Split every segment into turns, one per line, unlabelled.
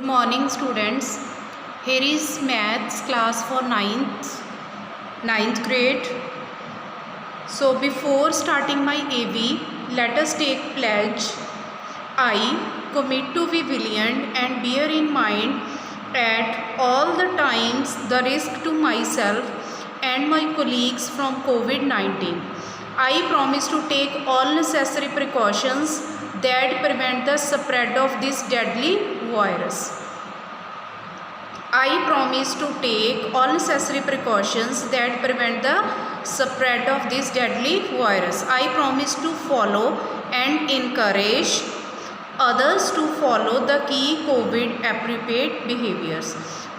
morning students. Here is maths class for ninth grade. So before starting my AV, let us take pledge. I commit to be vigilant and bear in mind at all the times the risk to myself and my colleagues from COVID-19. I promise to take all necessary precautions that prevent the spread of this deadly virus. I promise to take all necessary precautions that prevent the spread of this deadly virus. I promise to follow and encourage others to follow the key COVID appropriate behaviors.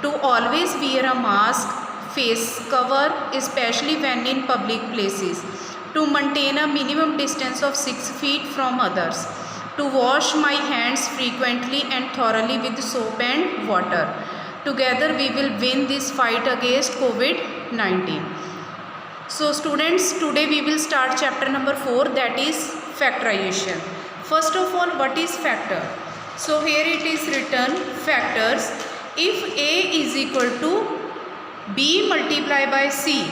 To always wear a mask, face cover, especially when in public places. To maintain a minimum distance of 6 feet from others. To wash my hands frequently and thoroughly with soap and water. Together we will win this fight against COVID-19. So students, today we will start chapter number 4, that is factorization. First of all, what is factor? So here it is written factors. If A is equal to B multiplied by C,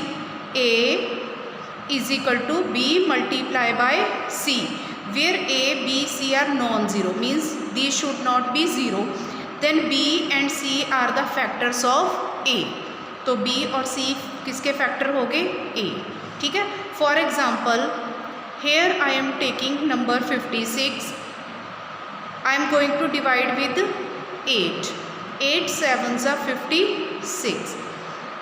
A is equal to B multiplied by C, where A, B, C are non-zero, means these should not be zero. Then B and C are the factors of A. तो B और C किसके factor हो गए? A. ठीक है. For example, here I am taking number 56. I am going to divide with 8. 8 sevens are 56.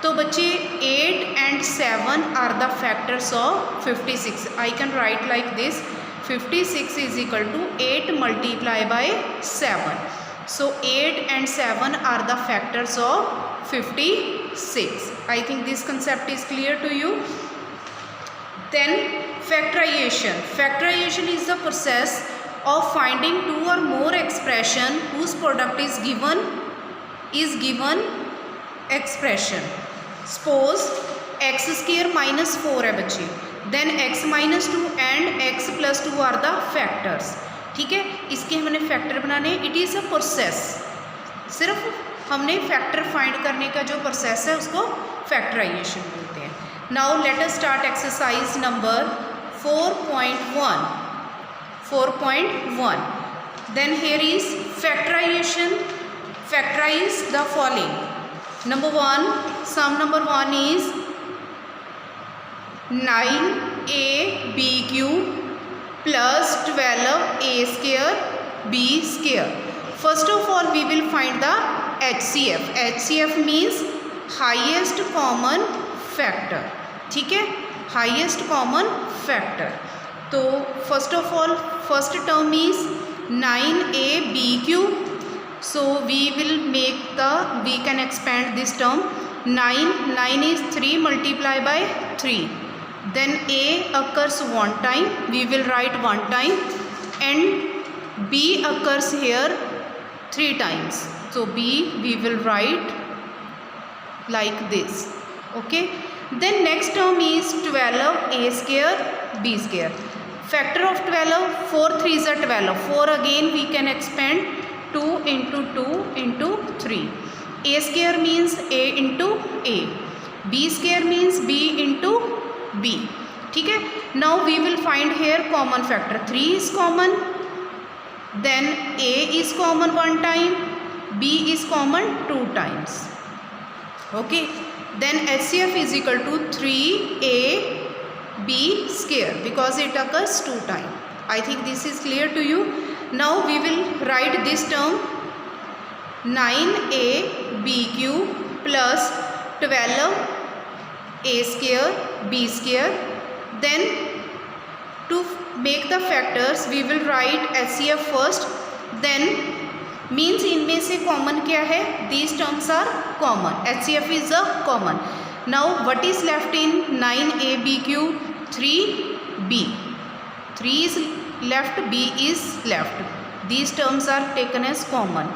तो बच्चे 8 and 7 are the factors of 56. I can write like this. 56 is equal to 8 multiplied by 7. So 8 and 7 are the factors of 56. I think this concept is clear to you. Then factorization. Factorization is the process of finding two or more expression whose product is given expression. Suppose x square minus 4 है बच्चे. Then x minus 2 and x plus 2 are the factors. ठीक है, इसके हमने factor बनाने. It is a process. सिर्फ हमने factor find करने का जो प्रोसेस है उसको फैक्टराइजेशन बोलते हैं. Now let us start exercise number 4.1. 4.1. Then here is factorisation. Factorise the following. Number 1, some number 1 is 9ab³ plus 12a square b square. First of all we will find the HCF. HCF means highest common factor. ठीक है, highest common factor. तो first of all first term is 9ab³. So we can expand this term. 9 is 3 multiplied by 3. Then A occurs one time, we will write one time, and B occurs here 3 times. So B we will write like this. Okay. Then next term is 12a square b square. Factor of 12, 4 3s are 12. 4 again we can expand 2 into 2 into 3. A square means A into A. B square means B into B. ठीक है. Now we will find here common factor. 3 is common. Then A is common one time. B is common 2 times. Okay. Then HCF is equal to 3ab square because it occurs 2 times. I think this is clear to you. Now we will write this term 9ab³ plus 12a square b square. Then to make the factors we will write HCF first. Then means इनमें से common क्या है? These terms are common. HCF is a common. Now what is left in 9ab³? 3b. 3 is left, b is left. These terms are taken as common.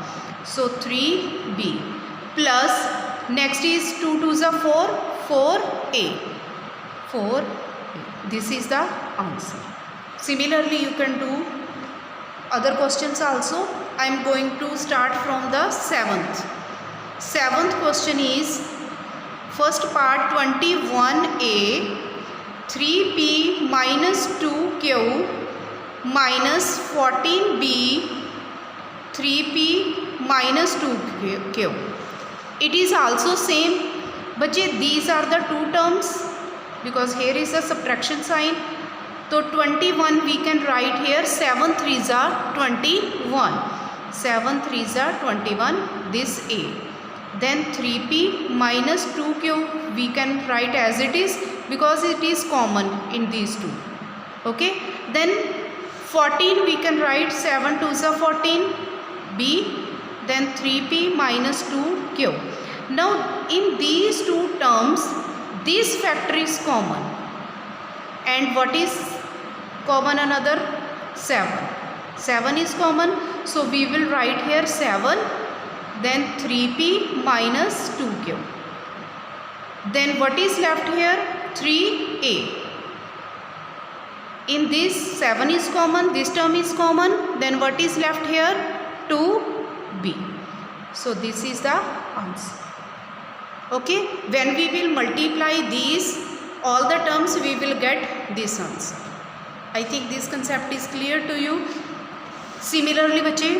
So 3b plus next is 2 2s are 4. 4a. 4a. This is the answer. Similarly you can do other questions also. I am going to start from the seventh question is first part 21a 3p minus 2q minus 14b 3p minus 2q. It is also same. बच्चे these are the two terms because here is a subtraction sign. तो 21 we can write here 7 3s are 21. 7 3s are 21. This a. Then 3p minus 2q we can write as it is because it is common in these two. Okay. Then 14 we can write 7 2s are 14 b. Then 3p minus 2q. Now in these two terms this factor is common. And what is common another? 7. 7 is common. So we will write here 7. Then 3p minus 2q. Then what is left here? 3a. In this 7 is common. This term is common. Then what is left here? 2b. So this is the answer. Okay. When we will multiply these all the terms we will get this answer. I think this concept is clear to you. Similarly बच्चे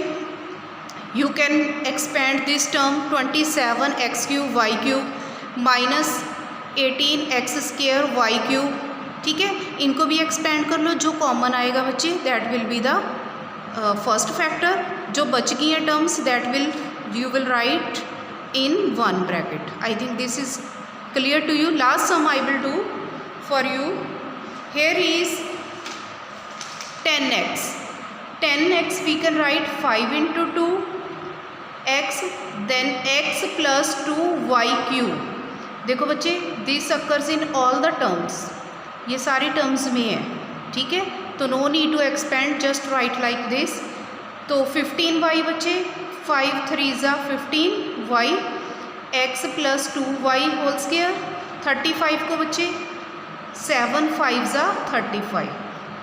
you can expand this term 27x cube y cube minus 18x square y cube. ठीक है, इनको भी expand कर लो. जो common आएगा बच्चे that will be the first factor. जो बच गई हैं terms that will you will write in one bracket. I think this is clear to you. Last sum I will do for you. Here is 10x. 10x we can write 5 into 2 x then x plus 2y cube. देखो बच्चे this occurs in all the terms. ये सारी terms में है. ठीक है, तो no need to expand, just write like this. तो 15y बच्चे 5 3s are 15y x plus 2y whole square. 35 को बच्चे 7 5s are 35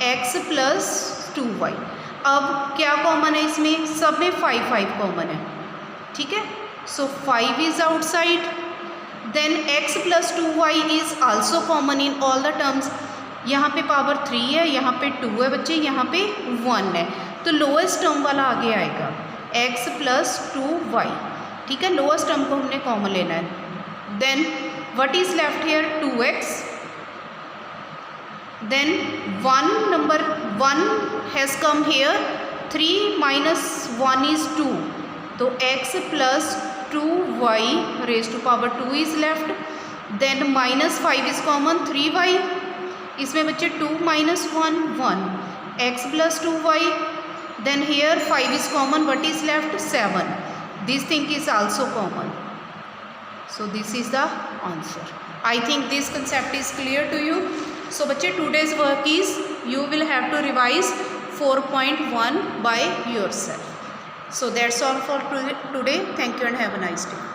x plus 2y. अब क्या कॉमन है इसमें? सब में 5 5 कॉमन है. ठीक है, so 5 is outside. Then x plus 2y is also common in all the terms. यहाँ पे पावर 3 है, यहाँ पे 2 है बच्चे, यहाँ पे 1 है. तो लोएस्ट टर्म वाला आगे आएगा x plus 2y. ठीक है, लोएस्ट टर्म को हमने कॉमन लेना है. Then what is left here? 2x. Then 1 number 1 has come here. 3 minus 1 is 2. तो x plus 2y raised to power 2 is left. Then minus 5 is common. 3y. इसमें बच्चे 2 minus 1 1 x plus 2y. Then here 5 is common. What is left? 7. This thing is also common. So this is the answer. I think this concept is clear to you. So बच्चे today's work is you will have to revise 4.1 by yourself. So that's all for today. Thank you and have a nice day.